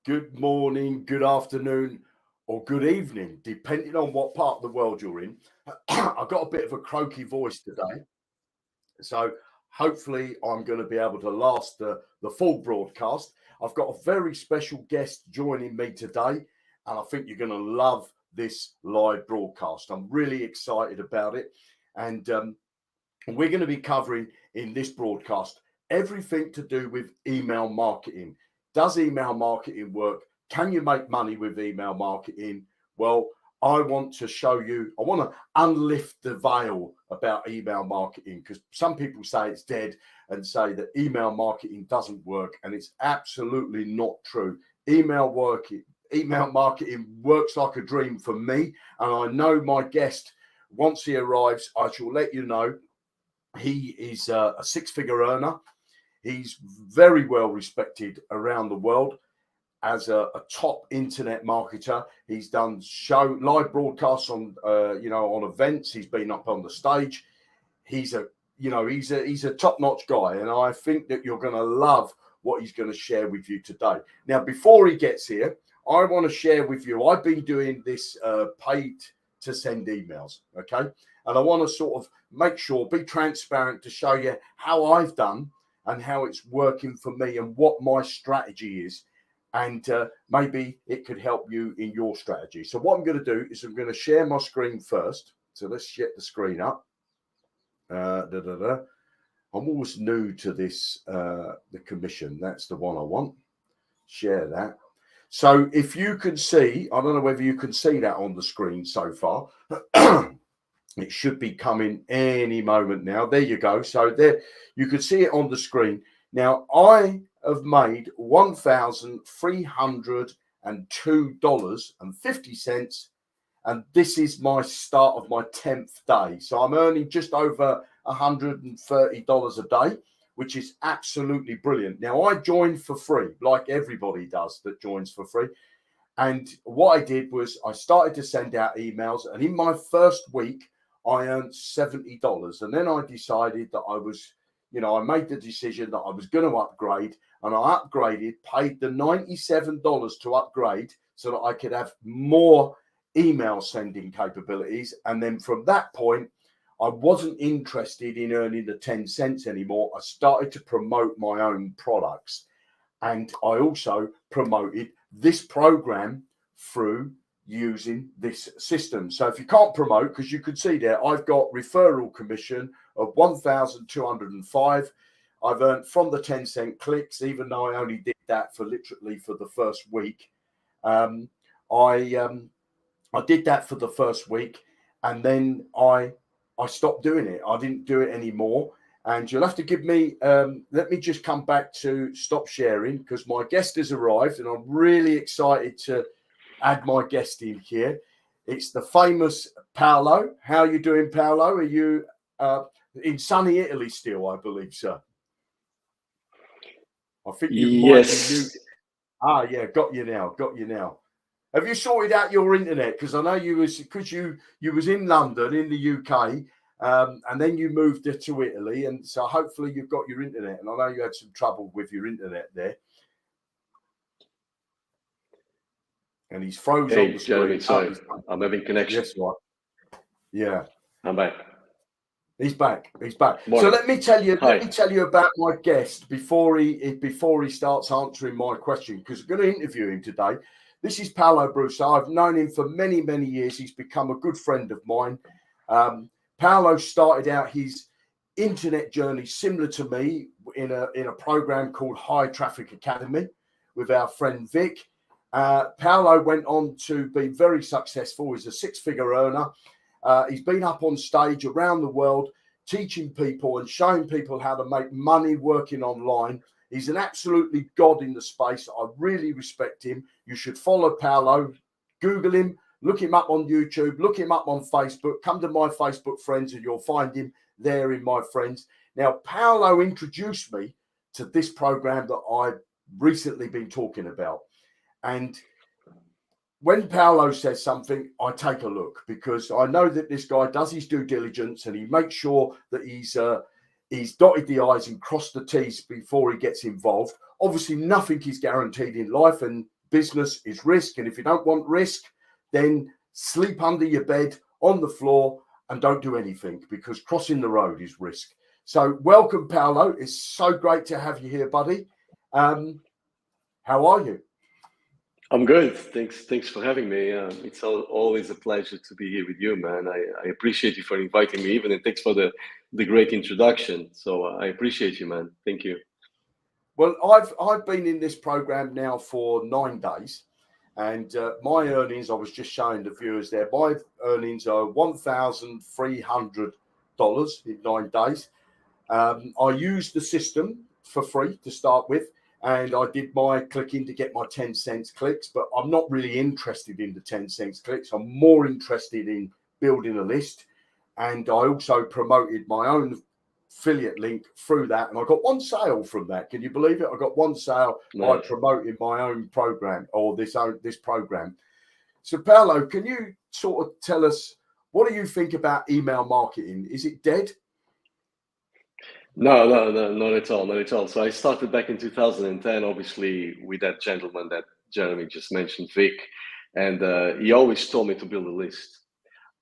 good morning, good afternoon, or good evening, depending on what part of the world you're in. I've got a bit of a croaky voice today, so hopefully I'm going to be able to last the full broadcast. I've got a very special guest joining me today, and I think you're going to love this live broadcast. I'm really excited about it, and we're going to be covering in this broadcast everything to do with email marketing. Does email marketing work? Can you make money with email marketing? Well, I want to show you, I want to unlift the veil about email marketing, because some people say it's dead and say that email marketing doesn't work, and it's absolutely not true. Email marketing works like a dream for me, and I know my guest, once he arrives, I shall let you know. He is a six-figure earner. He's very well respected around the world as a top internet marketer. He's done live broadcasts on on events. He's been up on the stage. He's a top-notch guy, and I think that you're going to love what he's going to share with you today. Now, before he gets here, I want to share with you, I've been doing this paid to send emails, okay? And I want to sort of make sure, be transparent to show you how I've done and how it's working for me and what my strategy is. And maybe it could help you in your strategy. So what I'm going to do is I'm going to share my screen first. So let's get the screen up. I'm always new to this, the commission. That's the one I want. Share that. So if you can see, I don't know whether you can see that on the screen so far. It should be coming any moment now. There you go. So there, you can see it on the screen. Now, I have made $1,302.50, and this is my start of my 10th day. So I'm earning just over $130 a day, which is absolutely brilliant. Now, I joined for free, like everybody does that joins for free. And what I did was I started to send out emails, and in my first week, I earned $70. And then I decided that I made the decision that I was going to upgrade, and I upgraded, paid the $97 to upgrade so that I could have more email sending capabilities. And then from that point, I wasn't interested in earning the 10 cents anymore. I started to promote my own products, and I also promoted this program through using this system. So if you can't promote, because you can see there, I've got referral commission of 1,205. I've earned from the 10-cent clicks, even though I only did that for the first week. I did that for the first week, and then I stopped doing it. I didn't do it anymore. And you'll have to give me, let me just come back to stop sharing, because my guest has arrived and I'm really excited to add my guest in here. It's the famous Paolo. How are you doing, Paolo? Are you in sunny Italy still, I believe, sir? I think you might be muted. Ah, yeah, got you now. Have you sorted out your internet? Because I know you was in London, in the UK, and then you moved to Italy, and so hopefully you've got your internet. And I know you had some trouble with your internet there. And he's frozen on the screen. Sorry, I'm having connection. Yes, right. Yeah, I'm back. He's back. Morning. So let me tell you about my guest before he starts answering my question, because I'm going to interview him today. This is Paolo Brusso. I've known him for many, many years. He's become a good friend of mine. Paolo started out his internet journey similar to me in a program called High Traffic Academy with our friend Vic. Paolo went on to be very successful. He's a six-figure earner. He's been up on stage around the world teaching people and showing people how to make money working online. He's an absolutely god in the space. I really respect him. You should follow Paolo. Google him. Look him up on YouTube. Look him up on Facebook. Come to my Facebook friends and you'll find him there in my friends. Now, Paolo introduced me to this program that I've recently been talking about. And when Paolo says something, I take a look, because I know that this guy does his due diligence and he makes sure that he's dotted the I's and crossed the T's before he gets involved. Obviously, nothing is guaranteed in life, and business is risk. And if you don't want risk, then sleep under your bed on the floor and don't do anything, because crossing the road is risk. So welcome, Paolo. It's so great to have you here, buddy. How are you? I'm good. Thanks for having me. It's always a pleasure to be here with you, man. I appreciate you for inviting me, even, and thanks for the great introduction. So I appreciate you, man. Thank you. Well, I've been in this program now for 9 days, and my earnings, I was just showing the viewers there, my earnings are $1,300 in 9 days. I used the system for free to start with, and I did my clicking to get my 10 cents clicks, but I'm not really interested in the 10 cents clicks. I'm more interested in building a list. And I also promoted my own affiliate link through that, and I got one sale from that. Can you believe it? I got one sale by promoting my own program, or this program. So Paolo, can you sort of tell us, what do you think about email marketing? Is it dead? No, not at all, not at all. So I started back in 2010, obviously, with that gentleman that Jeremy just mentioned, Vic, and he always told me to build a list.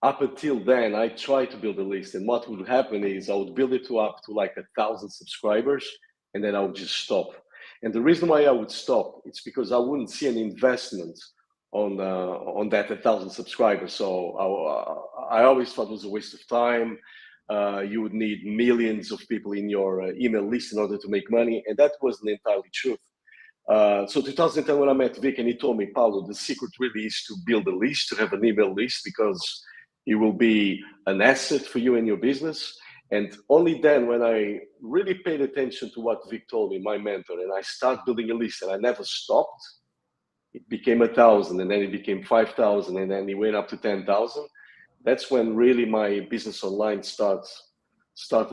Up until then, I tried to build a list, and what would happen is I would build it up to like 1,000 subscribers, and then I would just stop. And the reason why I would stop, it's because I wouldn't see an investment on that 1,000 subscribers. So I always thought it was a waste of time. You would need millions of people in your email list in order to make money, and that wasn't entirely true. So 2010, when I met Vic, and he told me, Paulo, the secret really is to build a list, to have an email list, because it will be an asset for you and your business. And only then, when I really paid attention to what Vic told me, my mentor, and I started building a list, and I never stopped, it became 1,000, and then it became 5,000, and then it went up to 10,000. That's when really my business online started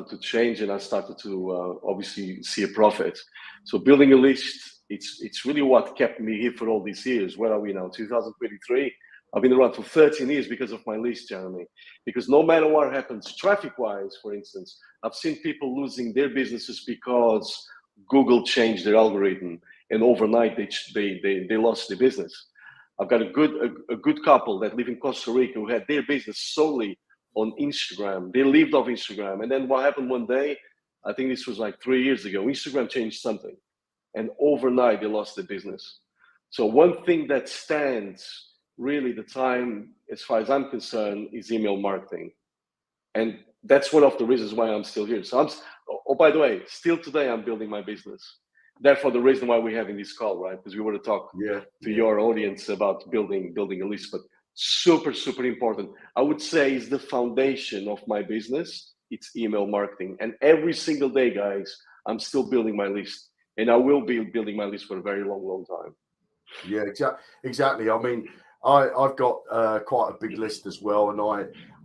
to change, and I started to obviously see a profit. So building a list, it's really what kept me here for all these years. Where are we now? 2023. I've been around for 13 years because of my list, Jeremy. Because no matter what happens traffic-wise, for instance, I've seen people losing their businesses because Google changed their algorithm, and overnight they lost their business. I've got a good couple that live in Costa Rica who had their business solely on Instagram. They lived off Instagram. And then what happened one day, I think this was like 3 years ago, Instagram changed something. And overnight, they lost their business. So one thing that stands really the time, as far as I'm concerned, is email marketing. And that's one of the reasons why I'm still here. So by the way, still today, I'm building my business. Therefore, the reason why we're having this call, right? Because we want to talk to your audience about building a list, but super important. I would say is the foundation of my business. It's email marketing, and every single day, guys, I'm still building my list, and I will be building my list for a very long time. Yeah, exactly. I mean, I've got quite a big list as well, and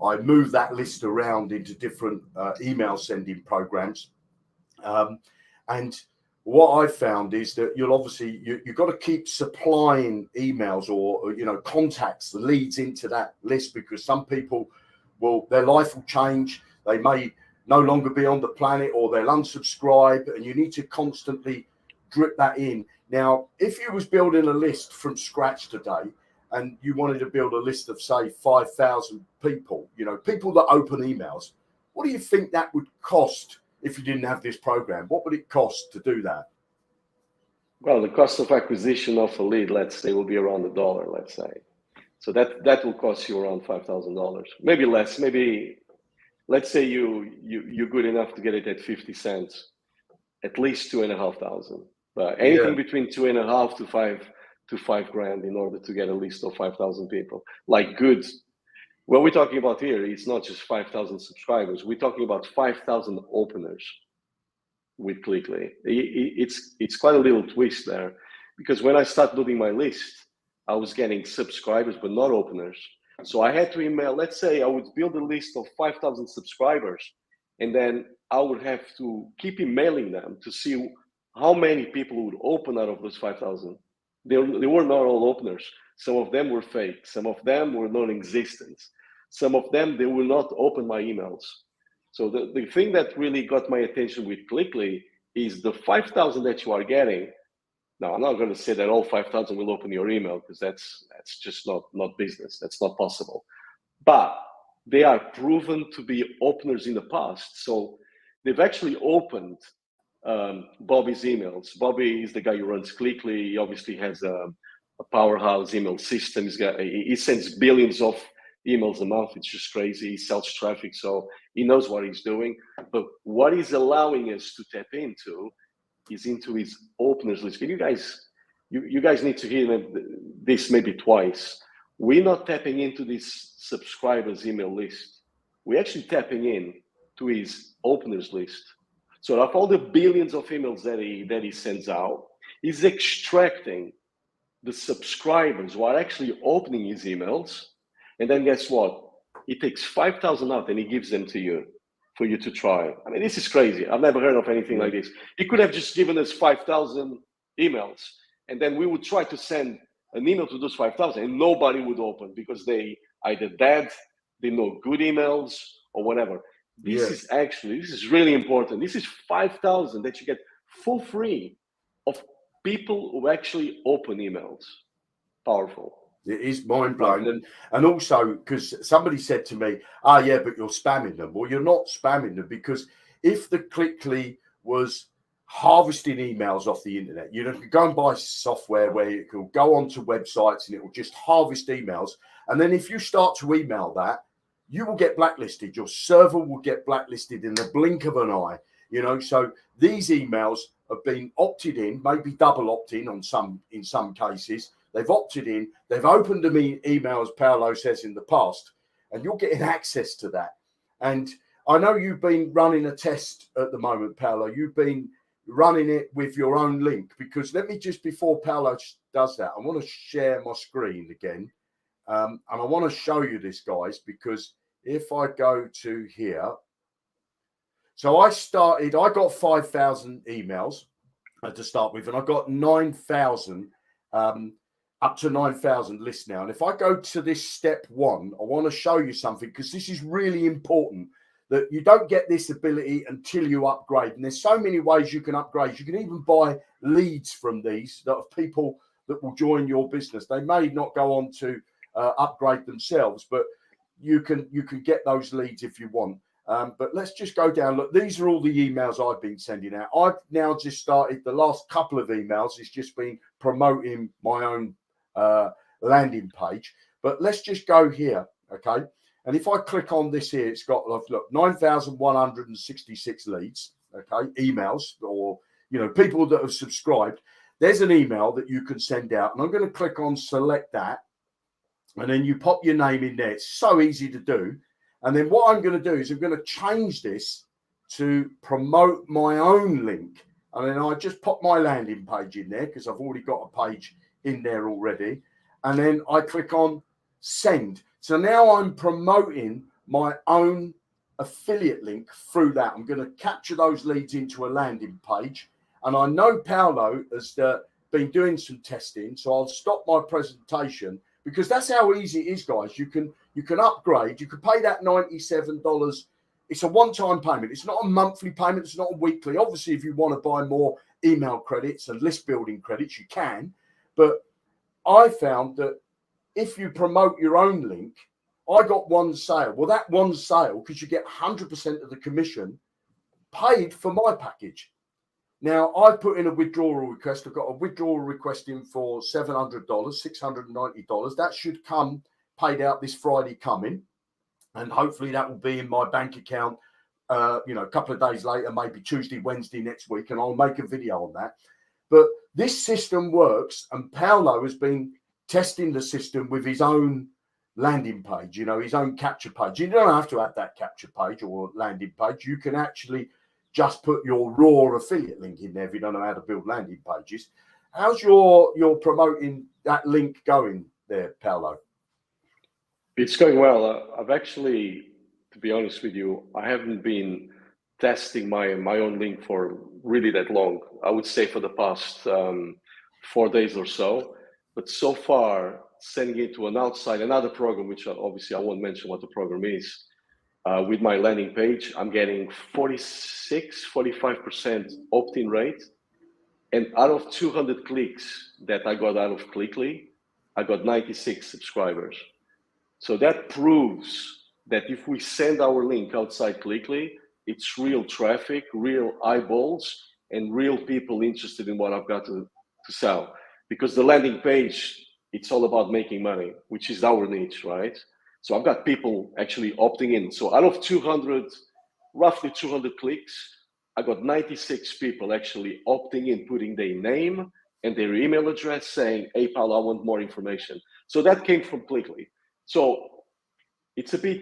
I move that list around into different email sending programs, and what I've found is that you've got to keep supplying emails or contacts, leads into that list, because some people their life will change. They may no longer be on the planet, or they'll unsubscribe, and you need to constantly drip that in. Now, if you was building a list from scratch today, and you wanted to build a list of, say, 5,000 people, people that open emails, what do you think that would cost? If you didn't have this program, what would it cost to do that? Well, the cost of acquisition of a lead, let's say, will be around $1, let's say. So that will cost you around $5,000, maybe less. Maybe let's say you're good enough to get it at 50 cents, at least 2,500. But anything between 2.5 to 5 grand in order to get a list of 5,000 people, like good. What we're talking about here is not just 5,000 subscribers. We're talking about 5,000 openers with Clickly. It's quite a little twist there, because when I started building my list, I was getting subscribers but not openers. So I had to email. Let's say I would build a list of 5,000 subscribers, and then I would have to keep emailing them to see how many people would open out of those 5,000. They were not all openers. Some of them were fake. Some of them were non-existent. Some of them, they will not open my emails. So the thing that really got my attention with Clickly is the 5,000 that you are getting, Now, I'm not going to say that all 5,000 will open your email, because that's just not business. That's not possible. But they are proven to be openers in the past. So they've actually opened Bobby's emails. Bobby is the guy who runs Clickly. He obviously has a powerhouse email system. He sends billions of emails a month. It's just crazy. He sells traffic, so he knows what he's doing. But what he's allowing us to tap into is into his openers list. Can you guys need to hear this maybe twice. We're not tapping into this subscribers email list. We're actually tapping in to his openers list. So of all the billions of emails that he sends out, he's extracting the subscribers who are actually opening his emails. And then guess what? He takes 5,000 out and he gives them to you for you to try. I mean, this is crazy. I've never heard of anything like this. He could have just given us 5,000 emails, and then we would try to send an email to those 5,000 and nobody would open because they either dead, they know good emails or whatever. This is really important. This is 5,000 that you get for free of people who actually open emails. Powerful. It is mind blowing. And also, because somebody said to me, yeah, but you're spamming them. Well, you're not spamming them, because if the Clickly was harvesting emails off the internet, you can go and buy software where you can go onto websites and it will just harvest emails. And then if you start to email that, you will get blacklisted. Your server will get blacklisted in the blink of an eye. So these emails have been opted in, maybe double opt-in in some cases. They've opted in, they've opened them email, as Paolo says, in the past, and you're getting access to that. And I know you've been running a test at the moment, Paolo. You've been running it with your own link, because let me just, before Paolo does that, I want to share my screen again. And I want to show you this, guys, because if I go to here, so I got 5,000 emails to start with, and I got 9,000, up to 9,000 lists now. And if I go to this step one, I want to show you something, because this is really important, that you don't get this ability until you upgrade. And there's so many ways you can upgrade. You can even buy leads from these, that of people that will join your business. They may not go on to upgrade themselves, but you can get those leads if you want. But let's just go down. Look, these are all the emails I've been sending out. I've now just started, the last couple of emails, it's just been promoting my own landing page. But let's just go here, okay? And if I click on this here, it's got, look, 9,166 leads, okay, emails, or people that have subscribed. There's an email that you can send out, and I'm going to click on select that, and then you pop your name in there. It's so easy to do. And then what I'm going to do is I'm going to change this to promote my own link. And then I just pop my landing page in there, because I've already got a page in there already. And then I click on send. So now I'm promoting my own affiliate link through that. I'm going to capture those leads into a landing page. And I know Paolo has been doing some testing, so I'll stop my presentation, because that's how easy it is, guys. You can upgrade. You can pay that $97. It's a one-time payment. It's not a monthly payment. It's not a weekly. Obviously, if you want to buy more email credits and list building credits, you can. But I found that if you promote your own link, I got one sale. Well, that one sale, because you get 100% of the commission, paid for my package. Now, I've put in a withdrawal request. I've got a withdrawal request in for $700, $690. That should come paid out this Friday coming. And hopefully that will be in my bank account, a couple of days later, maybe Tuesday, Wednesday next week. And I'll make a video on that. But this system works. And Paolo has been testing the system with his own landing page, his own capture page. You don't have to add that capture page or landing page. You can actually just put your raw affiliate link in there if you don't know how to build landing pages. How's your promoting that link going there, Paolo? It's going well. I've actually, to be honest with you, I haven't been testing my own link for really that long. I would say for the past 4 days or so. But so far, sending it to another program, which obviously I won't mention what the program is, with my landing page, I'm getting 45% opt-in rate. And out of 200 clicks that I got out of Clickly, I got 96 subscribers. So that proves that if we send our link outside Clickly, it's real traffic, real eyeballs, and real people interested in what I've got to sell. Because the landing page, it's all about making money, which is our niche, right? So I've got people actually opting in. So out of 200, roughly 200 clicks, I got 96 people actually opting in, putting their name and their email address saying, hey, Paolo, I want more information. So that came from Clickly. So it's a bit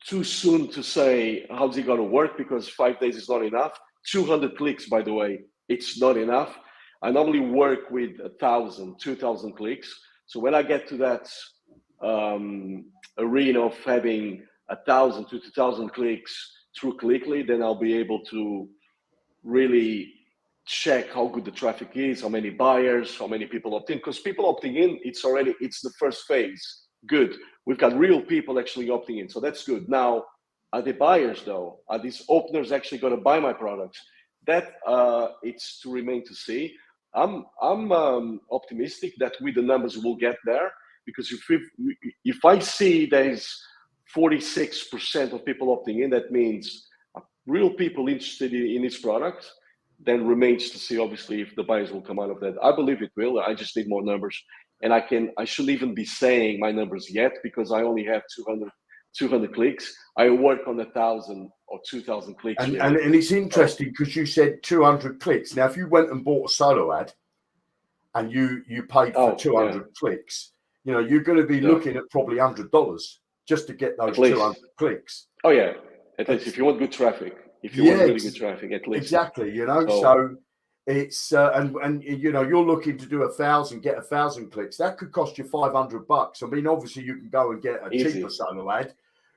too soon to say how's it going to work, because 5 days is not enough. 200 clicks, by the way, it's not enough. I normally work with 1,000, 2,000 clicks. So when I get to that arena of having 1,000 to 2,000 clicks through Clickly, then I'll be able to really check how good the traffic is, how many buyers, how many people opt in. Because people opting in, it's the first phase. Good. We've got real people actually opting in. So that's good. Now, are they buyers though? Are these openers actually going to buy my products? That it's to remain to see. I'm optimistic that with the numbers we'll get there, because if I see there's 46% of people opting in, that means real people interested in this product. Then remains to see, obviously, if the buyers will come out of that. I believe it will. I just need more numbers, and I shouldn't even be saying my numbers yet, because I only have 200 clicks. I work on 1,000 or 2,000 clicks. And it's interesting because you said 200 clicks. Now, if you went and bought a solo ad and you paid for 200 clicks, you're going to be looking at probably $100 just to get those 200 clicks. Oh yeah, at least if you want good traffic. If you want really good traffic, at least. Exactly, so it's and you're looking to do 1,000, get 1,000 clicks. That could cost you $500. I mean, obviously you can go and get a cheaper solo ad,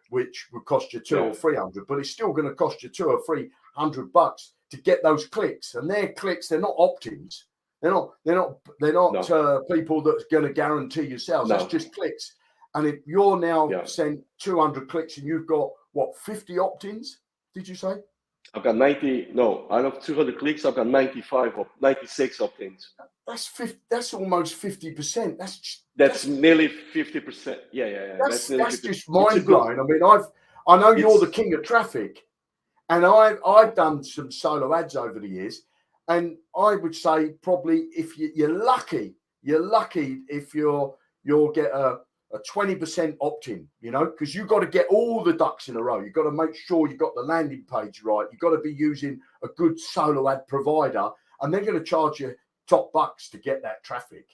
which would cost you $200 or $300, but it's still going to cost you $200 or $300 to get those clicks. And they're clicks; they're not opt-ins. They're not people that's going to guarantee you sales. That's just clicks. And if you're now sent 200 clicks and you've got 50 opt-ins, did you say? I've got 90. No, out of 200 clicks, I've got 96 opt-ins. That's almost 50%. That's nearly 50%. Yeah. That's just mind blowing. I mean, I know you're the king of traffic, and I've done some solo ads over the years, and I would say probably if you're lucky if you'll get a 20% opt-in, because you've got to get all the ducks in a row. You've got to make sure you've got the landing page right. You've got to be using a good solo ad provider, and they're going to charge you top bucks to get that traffic.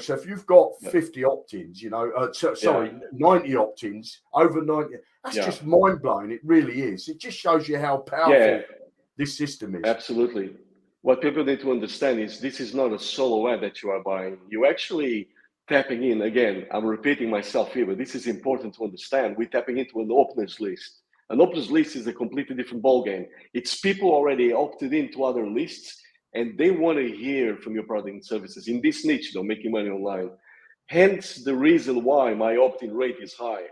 So if you've got 50 opt-ins, 90 opt-ins, over 90, that's just mind-blowing. It really is. It just shows you how powerful this system is. Absolutely. What people need to understand is this is not a solo ad that you are buying. You actually tapping in, again, I'm repeating myself here, but this is important to understand. We're tapping into an openers list. An openers list is a completely different ballgame. It's people already opted into other lists, and they want to hear from your product and services in this niche, though, making money online. Hence the reason why my opt-in rate is high.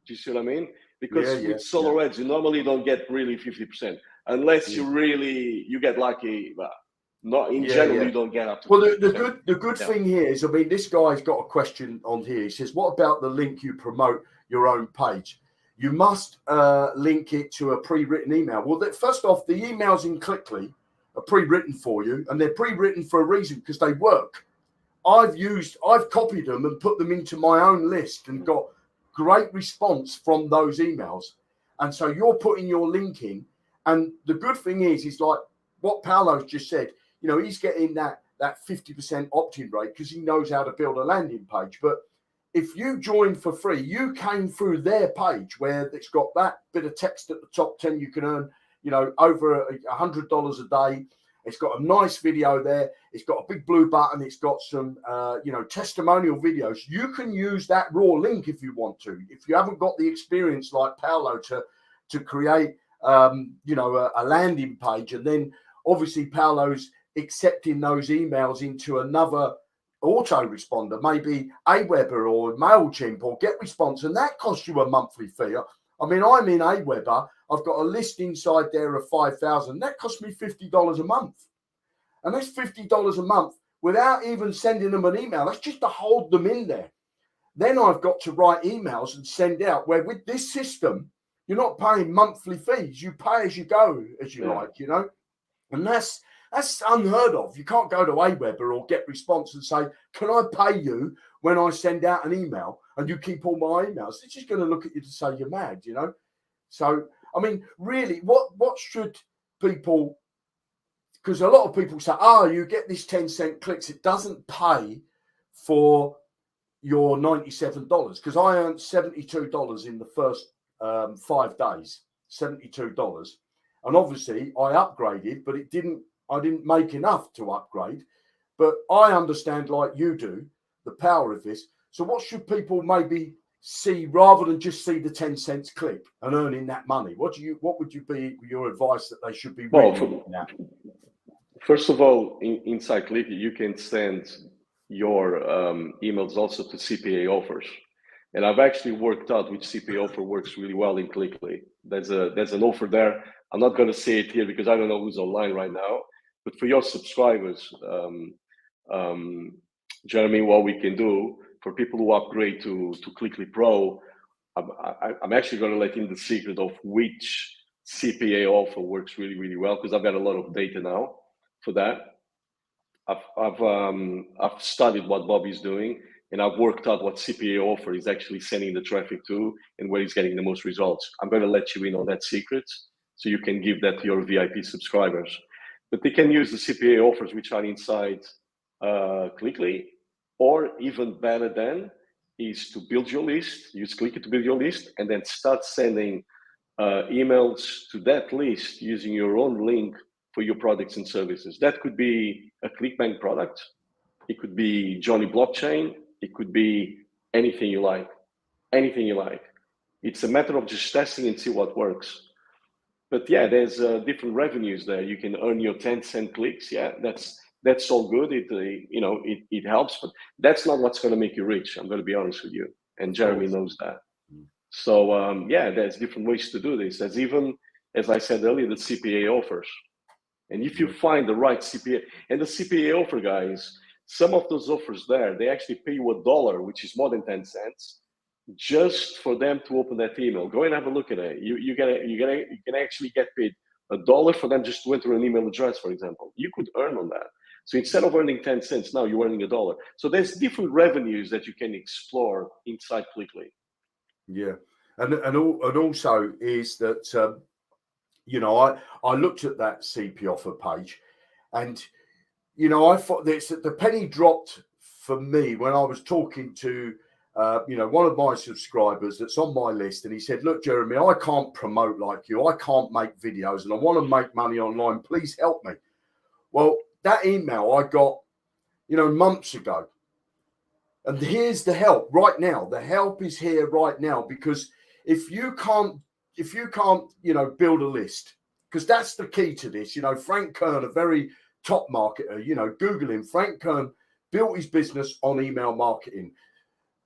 Do you see what I mean? Because with solo ads, you normally don't get really 50%, unless you get lucky. But not in general, you don't get up to. Well, the good thing here is, I mean, this guy's got a question on here. He says, "What about the link you promote your own page? You must link it to a pre-written email." Well, first off, the emails in Clickly are pre-written for you, and they're pre-written for a reason, because they work. I've copied them and put them into my own list and got great response from those emails. And so you're putting your link in, and the good thing is like what Paolo's just said. He's getting that 50% opt-in rate because he knows how to build a landing page. But if you join for free, you came through their page where it's got that bit of text at the top, 10, you can earn, over $100 a day. It's got a nice video there. It's got a big blue button. It's got some, testimonial videos. You can use that raw link if you want to. If you haven't got the experience like Paolo to create, a landing page, and then obviously Paolo's accepting those emails into another autoresponder, maybe Aweber or MailChimp or GetResponse, and that costs you a monthly fee. I mean, I'm in Aweber. I've got a list inside there of 5,000. That cost me $50 a month. And that's $50 a month without even sending them an email. That's just to hold them in there. Then I've got to write emails and send out, where with this system, you're not paying monthly fees. You pay as you go, as you like, you know. And that's unheard of. You can't go to Aweber or get response and say, can I pay you when I send out an email and you keep all my emails? They're just going to look at you to say you're mad, you know. So, I mean, really, what should people, because a lot of people say, oh, you get this 10-cent clicks. It doesn't pay for your $97, because I earned $72 in the first 5 days, $72. And obviously I upgraded, but I didn't make enough to upgrade. But I understand, like you do, the power of this. So what should people maybe see rather than just see the 10 cents click and earning that money? What would you be your advice that they should be really looking at? First of all, inside Click, you can send your emails also to CPA offers. And I've actually worked out which CPA offer works really well in Clickly. There's an offer there. I'm not going to say it here because I don't know who's online right now. But for your subscribers, Jeremy, what we can do for people who upgrade to Clickly Pro, I'm actually going to let in the secret of which CPA offer works really, really well, because I've got a lot of data now for that. I've studied what Bobby's doing, and I've worked out what CPA offer is actually sending the traffic to and where he's getting the most results. I'm going to let you in on that secret so you can give that to your VIP subscribers. But they can use the CPA offers which are inside Clickly, or even better than is to build your list, use Clickly to build your list, and then start sending emails to that list using your own link for your products and services. That could be a ClickBank product. It could be Johnny Blockchain. It could be anything you like, anything you like. It's a matter of just testing and see what works. But yeah, there's different revenues there. You can earn your 10-cent clicks. Yeah, that's all good. It helps, but that's not what's going to make you rich. I'm going to be honest with you, and Jeremy knows that. So yeah, there's different ways to do this. There's even, as I said earlier, the CPA offers. And if you find the right CPA, and the CPA offer, guys, some of those offers there, they actually pay you $1, which is more than 10 cents, just for them to open that email. Go and have a look at it. You can actually get paid $1 for them just to enter an email address, for example. You could earn on that. So instead of earning 10 cents, now you're earning $1. So there's different revenues that you can explore inside Clickly. Yeah, and also is that I looked at that CP offer page, and I thought that the penny dropped for me when I was talking to one of my subscribers that's on my list, and he said, "Look, Jeremy, I can't promote like you. I can't make videos, and I want to make money online. Please help me." Well, that email I got, months ago. And here's the help right now. The help is here right now, because if you can't, build a list, because that's the key to this. Frank Kern, a very top marketer, Google him. Frank Kern built his business on email marketing.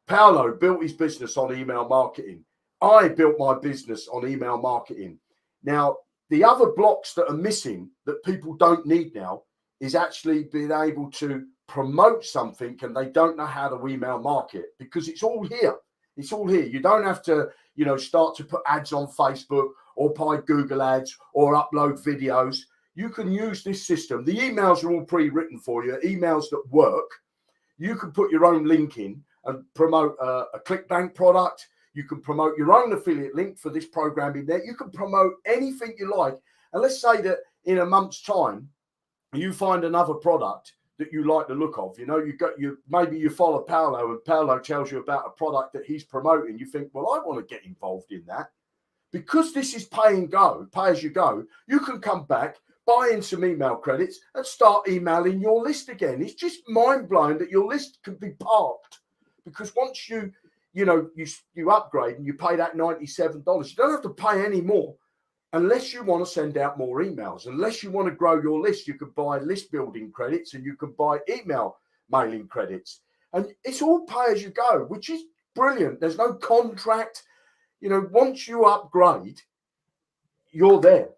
Paolo built his business on email marketing. I built my business on email marketing. Now, the other blocks that are missing that people don't need now is actually being able to promote something, and they don't know how to email market, because it's all here. It's all here. You don't have to, start to put ads on Facebook or buy Google ads or upload videos. You can use this system. The emails are all pre-written for you, emails that work. You can put your own link in and promote a ClickBank product. You can promote your own affiliate link for this program in there. You can promote anything you like. And let's say that in a month's time, you find another product that you like the look of. Maybe you follow Paolo, and Paolo tells you about a product that he's promoting. You think, well, I want to get involved in that. Because this is pay as you go, you can come back, buy in some email credits, and start emailing your list again. It's just mind-blowing that your list can be parked, because once you upgrade and you pay that $97, you don't have to pay any more. Unless you want to send out more emails, unless you want to grow your list, you can buy list building credits, and you can buy email mailing credits. And it's all pay as you go, which is brilliant. There's no contract. once you upgrade, you're there.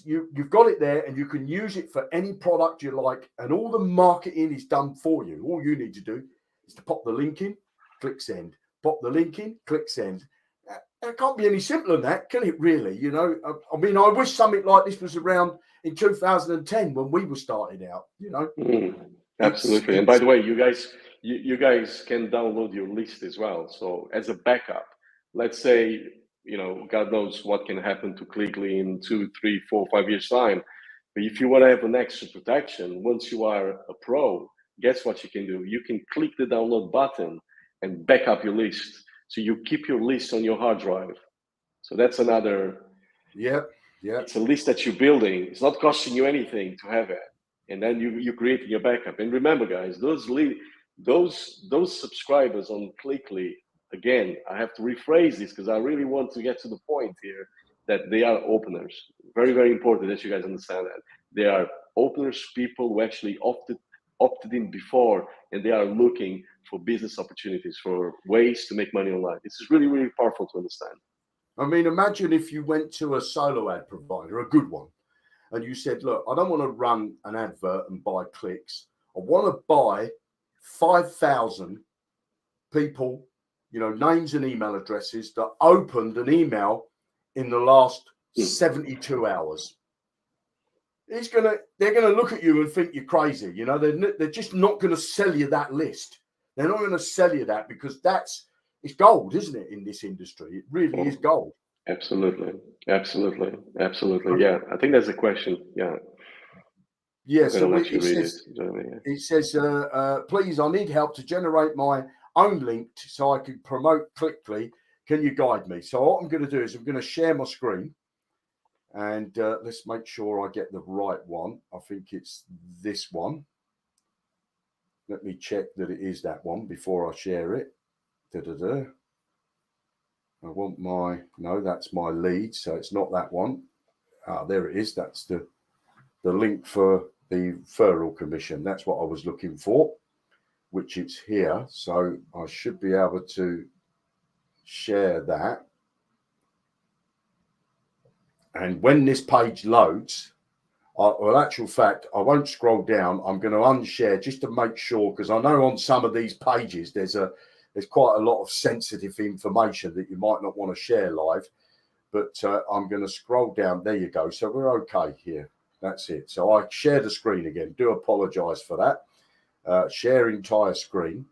You've got it there, and you can use it for any product you like, and all the marketing is done for you. All you need to do is to pop the link in, click send. Pop the link in, click send. It can't be any simpler than that, can it? Really? I mean, I wish something like this was around in 2010 when we were starting out. Absolutely. And by the way, you guys can download your list as well. So as a backup, let's say, God knows what can happen to Clickly in 2, 3, 4, 5 years time. But if you want to have an extra protection, once you are a pro, guess what you can do? You can click the download button and back up your list. So you keep your list on your hard drive. So that's another. Yeah. It's a list that you're building. It's not costing you anything to have it. And then you're creating your backup. And remember, guys, those subscribers on Clickly, again, I have to rephrase this because I really want to get to the point here that they are openers. Very, very important that you guys understand that. They are openers, people who actually opted in before, and they are looking for business opportunities, for ways to make money online. This is really, really powerful to understand. I mean, imagine if you went to a solo ad provider, a good one, and you said, look, I don't want to run an advert and buy clicks. I want to buy 5,000 people, names and email addresses that opened an email in the last 72 hours. They're going to look at you and think you're crazy. They're just not going to sell you that list. They're not going to sell you that because it's gold, isn't it, in this industry? It really is gold. Absolutely. Yeah, I think that's a question. Yeah, so it says, please, I need help to generate my own link so I can promote Clickly. Can you guide me? So what I'm going to do is I'm going to share my screen, and let's make sure I get the right one. I think it's this one. Let me check that it is that one before I share it. I want no, that's my lead, so it's not that one. There it is. That's the link for the referral commission. That's what I was looking for, which it's here. So I should be able to share that. And when this page loads, well, actual fact, I won't scroll down. I'm going to unshare just to make sure, because I know on some of these pages there's quite a lot of sensitive information that you might not want to share live. But I'm going to scroll down. There you go. So we're okay here. That's it. So I share the screen again. Do apologize for that. Share entire screen.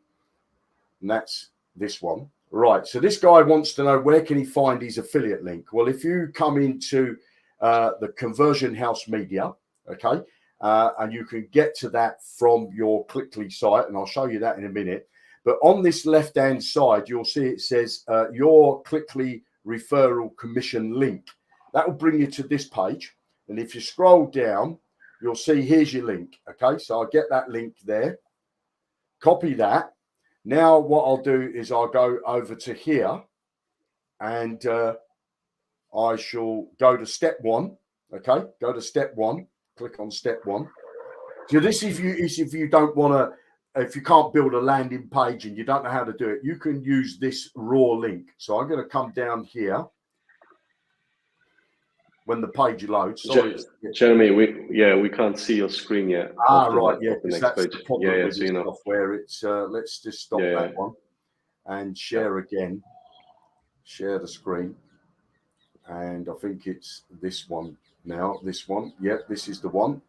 And that's this one. Right. So this guy wants to know, where can he find his affiliate link? Well, if you come into the Conversion House Media, okay, and you can get to that from your Clickly site, and I'll show you that in a minute. But on this left-hand side, you'll see it says your Clickly referral commission link. That will bring you to this page. And if you scroll down, you'll see here's your link. Okay, so I'll get that link there. Copy that. Now what I'll do is I'll go over to here, and I shall go to step one. Okay, go to step one. Click on step one. So this is if you don't want to, if you can't build a landing page and you don't know how to do it, you can use this raw link. So I'm going to come down here when the page loads. Sorry, Jeremy, we can't see your screen yet. Right, yeah, because that's the problem with this software. It's let's just stop that one and share again. Share the screen, and I think it's this one now. This one, this is the one.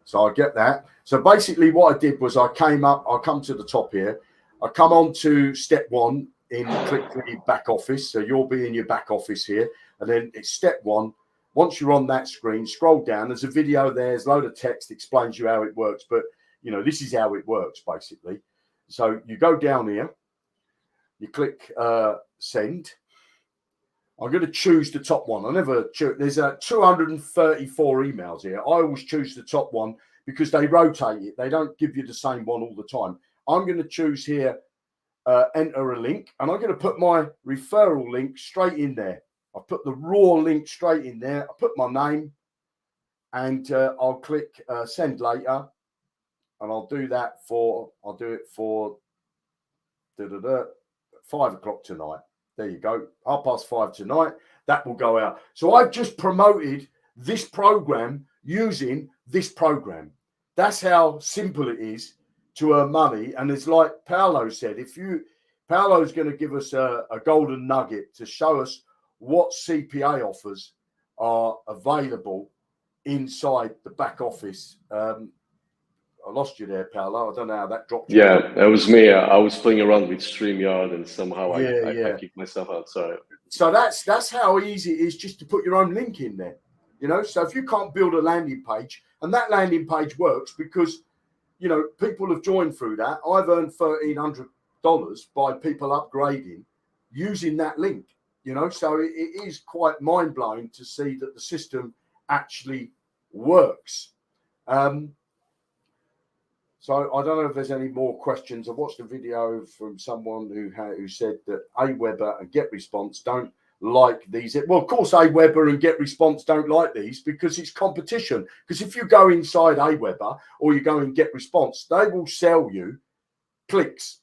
So I get that. So basically, what I did was I come to the top here. I come on to step one in Clickly back office. So you'll be in your back office here, and then it's step one. Once you're on that screen, scroll down. There's a video there. There's a load of text explains you how it works. But, this is how it works, basically. So you go down here. You click send. I'm going to choose the top one. I never choose. There's 234 emails here. I always choose the top one because they rotate it. They don't give you the same one all the time. I'm going to choose here, enter a link. And I'm going to put my referral link straight in there. I put the raw link straight in there. I put my name, and I'll click send later, and I'll do it for 5 o'clock tonight. There you go. 5:30 tonight. That will go out. So I've just promoted this program using this program. That's how simple it is to earn money. And it's like Paolo said, Paolo's going to give us a golden nugget to show us what CPA offers are available inside the back office. I lost you there, Paolo. I don't know how that dropped you. Yeah, that was me. I was playing around with StreamYard and somehow I kicked myself out. Sorry. So that's how easy it is just to put your own link in there. So if you can't build a landing page, and that landing page works because, people have joined through that. I've earned $1,300 by people upgrading using that link, so it is quite mind blowing to see that the system actually works. So I don't know if there's any more questions. I watched a video from someone who said that Aweber and GetResponse don't like these. Well, of course, Aweber and GetResponse don't like these because it's competition. Because if you go inside Aweber or you go and GetResponse, they will sell you clicks.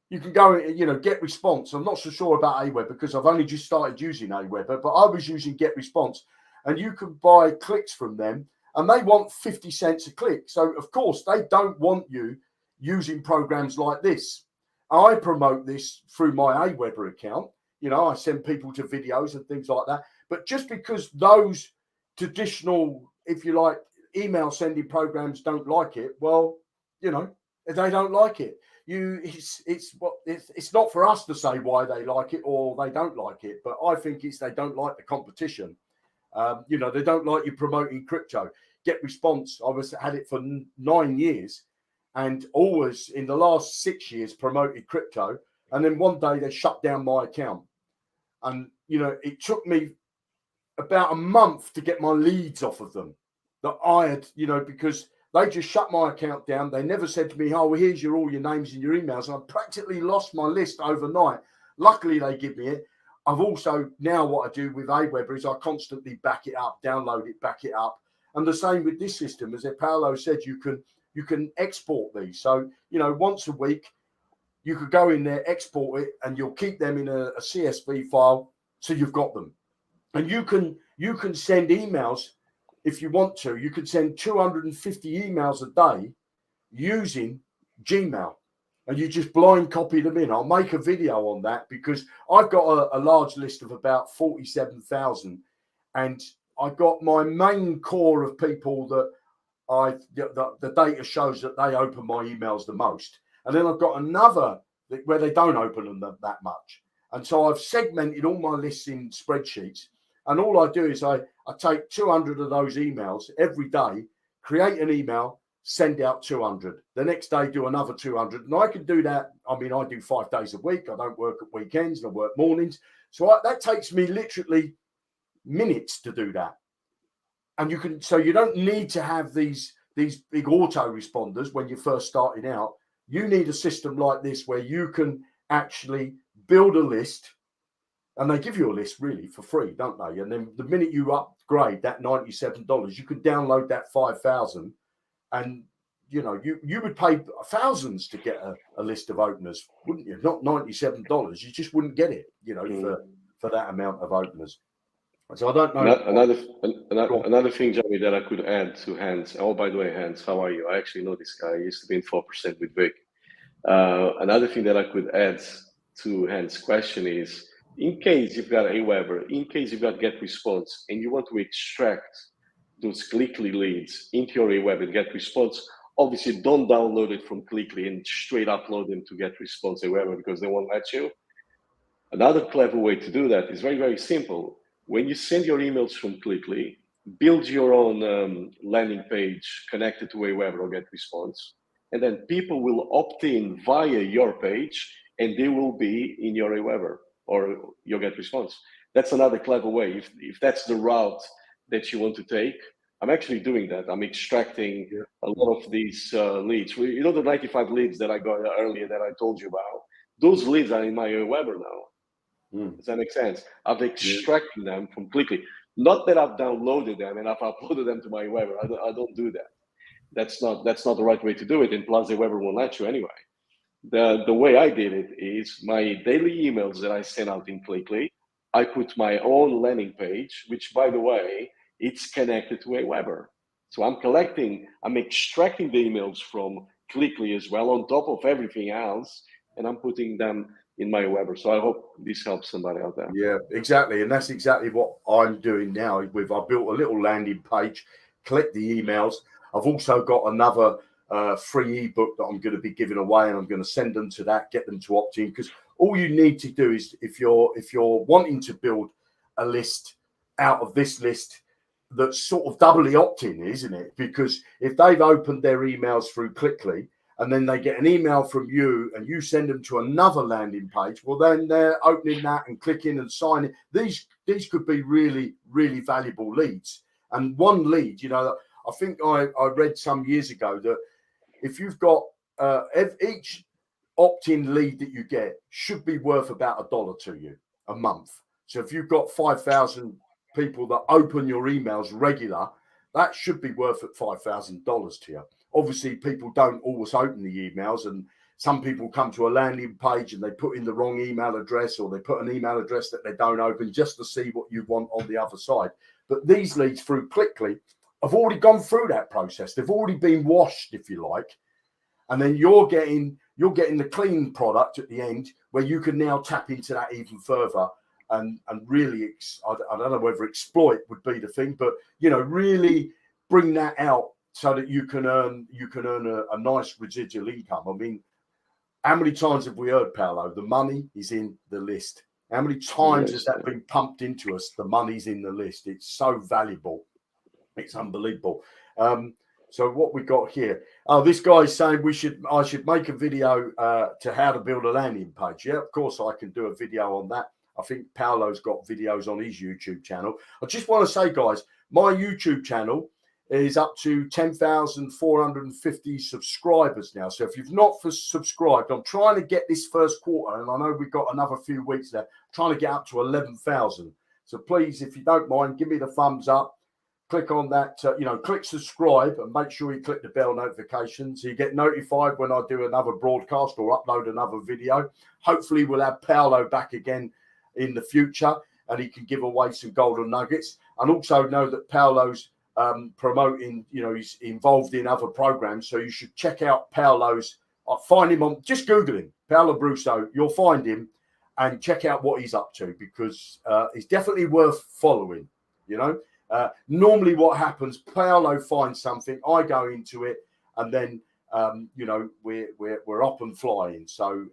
You can go and, GetResponse. I'm not so sure about Aweber because I've only just started using Aweber, but I was using GetResponse, and you can buy clicks from them. And they want 50 cents a click. So, of course, they don't want you using programs like this. I promote this through my Aweber account. I send people to videos and things like that. But just because those traditional, if you like, email sending programs don't like it, well, they don't like it. It's not for us to say why they like it or they don't like it. But I think they don't like the competition. They don't like you promoting crypto. GetResponse, I had it for 9 years, and always in the last 6 years promoted crypto. And then one day they shut down my account, and it took me about a month to get my leads off of them that I had, because they just shut my account down. They never said to me, "Oh, well, here's all your names and your emails." And I practically lost my list overnight. Luckily, they give me it. I've also now what I do with Aweber is I constantly back it up, download it, back it up. And the same with this system, as Paolo said, you can export these. So, once a week, you could go in there, export it, and you'll keep them in a CSV file. So you've got them. And you can send emails if you want to. You could send 250 emails a day using Gmail. And you just blind copy them in. I'll make a video on that because I've got a large list of about 47,000. And I got my main core of people that the data shows that they open my emails the most. And then I've got another where they don't open them that much. And so I've segmented all my lists in spreadsheets. And all I do is I take 200 of those emails every day, create an email, send out 200. The next day, do another 200. And I can do that. I do 5 days a week. I don't work at weekends and I work mornings. So that takes me literally minutes to do that. And you don't need to have these big autoresponders when you're first starting out. You need a system like this where you can actually build a list, and they give you a list really for free, don't they? And then the minute you upgrade that $97, you can download that 5,000, and you would pay thousands to get a list of openers, wouldn't you? Not $97. You just wouldn't get it, for that amount of openers. So I don't know. Another thing, Jeremy, that I could add to Hans. Oh, by the way, Hans, how are you? I actually know this guy. He used to be in 4% with Vic. Another thing that I could add to Hans' question is, in case you've got Aweber, in case you've got GetResponse, and you want to extract those Clickly leads into your Aweber GetResponse, obviously don't download it from Clickly and straight upload them to GetResponse Aweber because they won't let you. Another clever way to do that is very, very simple. When you send your emails from Clickly, build your own landing page connected to Aweber or GetResponse, and then people will opt in via your page, and they will be in your Aweber or your GetResponse. That's another clever way. If that's the route that you want to take, I'm actually doing that. I'm extracting a lot of these leads. The 95 leads that I got earlier that I told you about, those leads are in my Aweber now. Does that make sense? I've extracted them from Clickly. Not that I've downloaded them and I've uploaded them to my Aweber. I don't do that. That's not the right way to do it. And plus, Aweber won't let you anyway. the way I did it is my daily emails that I send out in Clickly, I put my own landing page, which by the way, it's connected to Aweber. So I'm extracting the emails from Clickly as well on top of everything else, and I'm putting them in my Aweber. So I hope this helps somebody out there. Yeah, exactly. And that's exactly what I'm doing now. I built a little landing page, collect the emails. I've also got another free ebook that I'm going to be giving away, and I'm going to send them to that, get them to opt in, because all you need to do is if you're wanting to build a list out of this list that's sort of doubly opt-in, isn't it? Because if they've opened their emails through Clickly, and then they get an email from you and you send them to another landing page, well, then they're opening that and clicking and signing. These could be really, really valuable leads. And one lead, I think I read some years ago that if you've got each opt-in lead that you get should be worth about $1 to you a month. So if you've got 5,000 people that open your emails regular, that should be worth at $5,000 to you. Obviously, people don't always open the emails, and some people come to a landing page and they put in the wrong email address, or they put an email address that they don't open just to see what you want on the other side. But these leads through Clickly have already gone through that process. They've already been washed, if you like, and then you're getting the clean product at the end, where you can now tap into that even further and really, I don't know whether exploit would be the thing, but really bring that out so that you can earn a nice residual income. I mean, how many times have we heard, Paolo, the money is in the list? How many times has that been pumped into us? The money's in the list. It's so valuable. It's unbelievable. So what we got here? Oh, this guy's saying I should make a video to how to build a landing page. Yeah, of course I can do a video on that. I think Paolo's got videos on his YouTube channel. I just want to say, guys, my YouTube channel is up to 10,450 subscribers now. So if you've not subscribed, I'm trying to get this first quarter, and I know we've got another few weeks there, trying to get up to 11,000. So please, if you don't mind, give me the thumbs up. Click on that, click subscribe, and make sure you click the bell notification so you get notified when I do another broadcast or upload another video. Hopefully we'll have Paolo back again in the future, and he can give away some golden nuggets. And also know that Paolo's promoting, he's involved in other programs, so you should check out Paolo's. Find him on, just Google him, Paolo Brusso. You'll find him and check out what he's up to, because he's definitely worth following. Normally what happens, Paolo finds something, I go into it, and then we're up and flying. So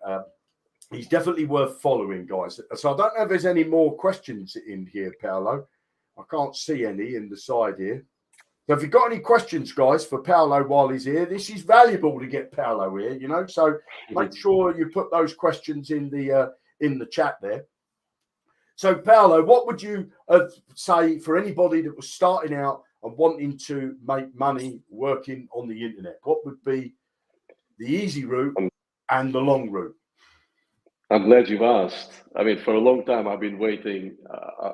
he's definitely worth following, guys. So I don't know if there's any more questions in here, Paolo. I can't see any in the side here. So if you've got any questions, guys, for Paolo while he's here, this is valuable to get Paolo here, so make sure you put those questions in the chat there. So, Paolo, what would you say for anybody that was starting out and wanting to make money working on the internet? What would be the easy route and the long route? I'm glad you've asked. I mean, for a long time, I've been waiting.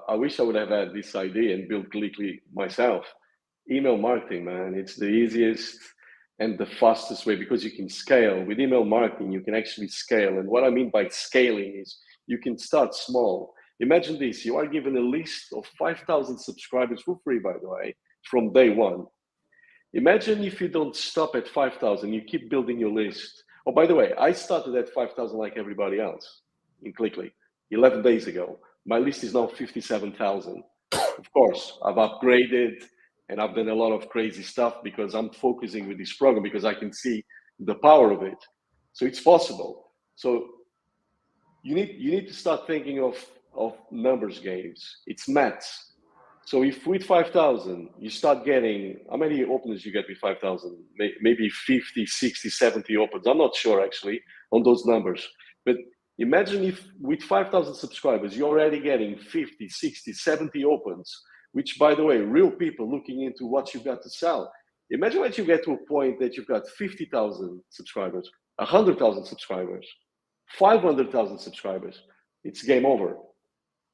I wish I would have had this idea and built Clickly myself. Email marketing, man, it's the easiest and the fastest way, because you can scale. With email marketing, you can actually scale. And what I mean by scaling is you can start small. Imagine this, you are given a list of 5,000 subscribers for free, by the way, from day one. Imagine if you don't stop at 5,000, you keep building your list. Oh, by the way, I started at 5,000 like everybody else in Clickly 11 days ago. My list is now 57,000. Of course, I've upgraded and I've done a lot of crazy stuff because I'm focusing with this program, because I can see the power of it. So it's possible. So you need to start thinking of numbers games. It's maths. So if with 5,000, you start getting, how many openers you get with 5,000? Maybe 50, 60, 70 opens. I'm not sure actually on those numbers. But imagine if with 5,000 subscribers, you're already getting 50, 60, 70 opens, which, by the way, real people looking into what you've got to sell. Imagine when you get to a point that you've got 50,000 subscribers, 100,000 subscribers, 500,000 subscribers. It's game over.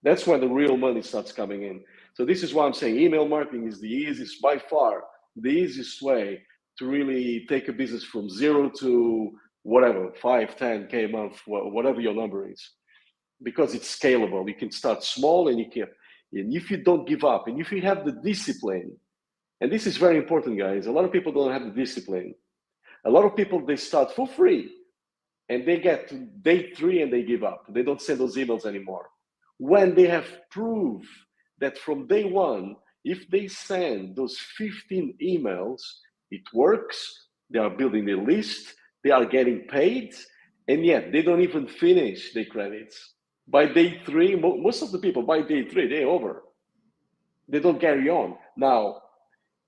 That's when the real money starts coming in. So this is why I'm saying email marketing is the easiest, by far, the easiest way to really take a business from 0 to whatever, 5, 10K a month, whatever your number is, because it's scalable. You can start small, and if you don't give up, and if you have the discipline, and this is very important, guys. A lot of people don't have the discipline. A lot of people, they start for free, and they get to day 3 and they give up. They don't send those emails anymore. When they have proof that from day 1, if they send those 15 emails, it works, they are building their list, they are getting paid, and yet they don't even finish their credits. By day 3, most of the people, by day 3, they're over. They don't carry on. Now,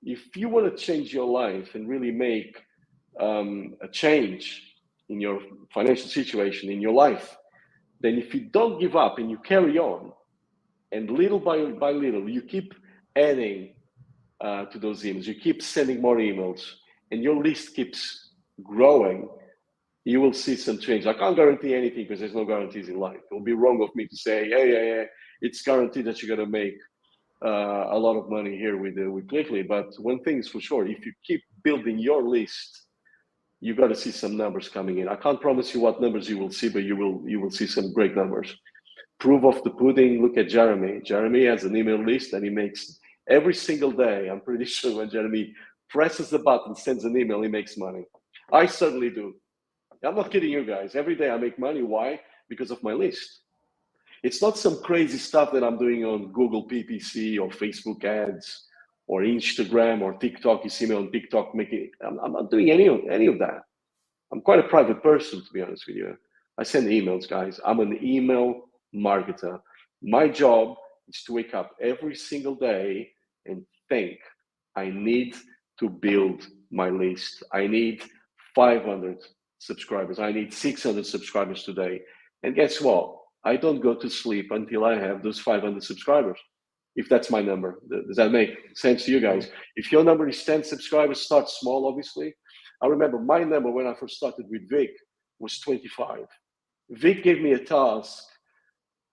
if you want to change your life and really make a change in your financial situation, in your life, then if you don't give up and you carry on, and little by little, you keep adding to those emails, you keep sending more emails, and your list keeps growing, you will see some change. I can't guarantee anything because there's no guarantees in life. It will be wrong of me to say, hey, it's guaranteed that you're going to make a lot of money here with Clickly. But one thing is for sure, if you keep building your list, you got to see some numbers coming in. I can't promise you what numbers you will see, but you will see some great numbers. Proof of the pudding, look at Jeremy. Jeremy has an email list and he makes every single day. I'm pretty sure when Jeremy presses the button, sends an email, he makes money. I certainly do. I'm not kidding you guys. Every day I make money. Why? Because of my list. It's not some crazy stuff that I'm doing on Google PPC or Facebook ads or Instagram or TikTok. You see me on TikTok making. I'm not doing any of that. I'm quite a private person, to be honest with you. I send emails, guys. I'm an email marketer. My job is to wake up every single day and think, I need to build my list. I need 500 subscribers. I need 600 subscribers today. And guess what? I don't go to sleep until I have those 500 subscribers. If that's my number, does that make sense to you guys? If your number is 10 subscribers, start small, obviously. I remember my number when I first started with Vic was 25. Vic gave me a task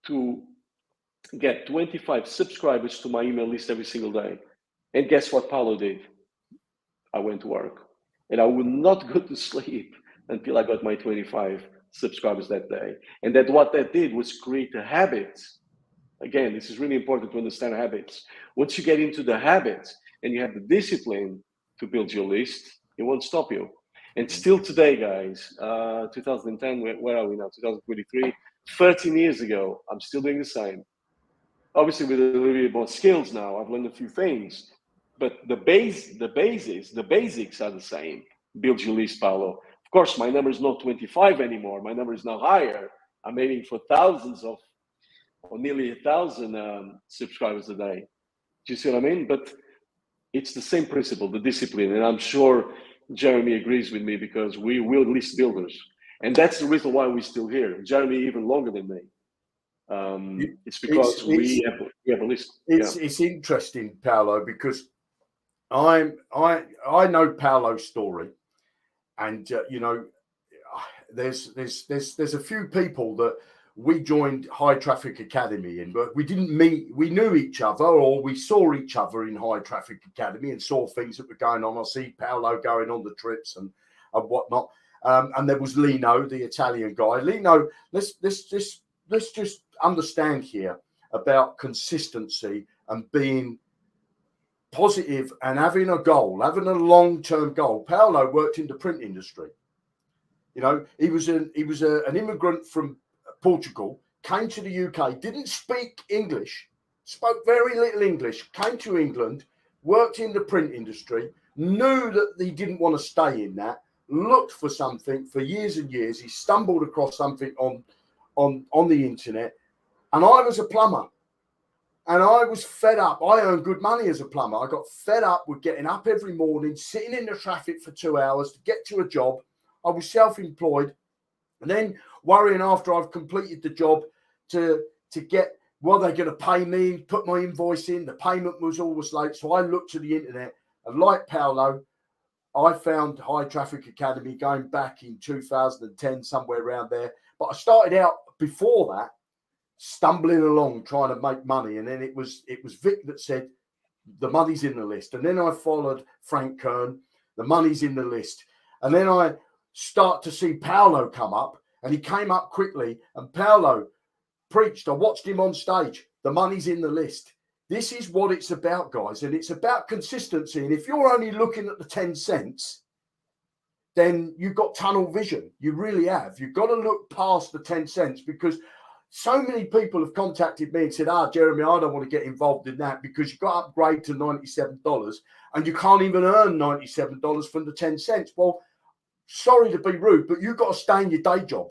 to get 25 subscribers to my email list every single day. And guess what Paulo did? I went to work. And I would not go to sleep until I got my 25 subscribers that day. And that what that did was create a habit. Again, this is really important to understand habits. Once you get into the habits and you have the discipline to build your list, it won't stop you. And still today, guys, 2010, where are we now? 2023, 13 years ago, I'm still doing the same. Obviously, with a little bit more skills now, I've learned a few things, but the basics are the same. Build your list, Paulo. Of course, my number is not 25 anymore. My number is now higher. I'm aiming for thousands of, or nearly 1,000 subscribers a day. Do you see what I mean? But it's the same principle, the discipline. And I'm sure Jeremy agrees with me because we're list builders. And that's the reason why we're still here. Jeremy, even longer than me. It's because we have a list. It's interesting, Paolo, because I know Paolo's story, and there's a few people that we joined High Traffic Academy in, but we didn't meet. We knew each other, or we saw each other in High Traffic Academy and saw things that were going on. I see Paolo going on the trips and whatnot. And there was Lino, the Italian guy. Lino, let's just understand here about consistency and being positive and having a goal, having a long-term goal. Paolo worked in the print industry. He was an immigrant from Portugal, came to the UK, didn't speak English, spoke very little English, came to England, worked in the print industry, knew that he didn't want to stay in that, looked for something for years and years. He stumbled across something on the internet, and I was a plumber, and I was fed up. I earned good money as a plumber. I got fed up with getting up every morning, sitting in the traffic for 2 hours to get to a job. I was self-employed, and then worrying after I've completed the job to get, well, they're going to pay me, put my invoice in. The payment was always late. So I looked to the internet, and like Paolo, I found High Traffic Academy going back in 2010, somewhere around there. But I started out before that, stumbling along, trying to make money. And then it was Vic that said, the money's in the list. And then I followed Frank Kern, the money's in the list. And then I start to see Paolo come up, and he came up quickly, and Paolo preached. I watched him on stage. The money's in the list. This is what it's about, guys, and it's about consistency. And if you're only looking at the 10 cents, then you've got tunnel vision. You really have. You've got to look past the 10 cents, because so many people have contacted me and said, Jeremy, I don't want to get involved in that because you've got to upgrade to $97 and you can't even earn $97 from the 10 cents. Well, sorry to be rude, but you've got to stay in your day job,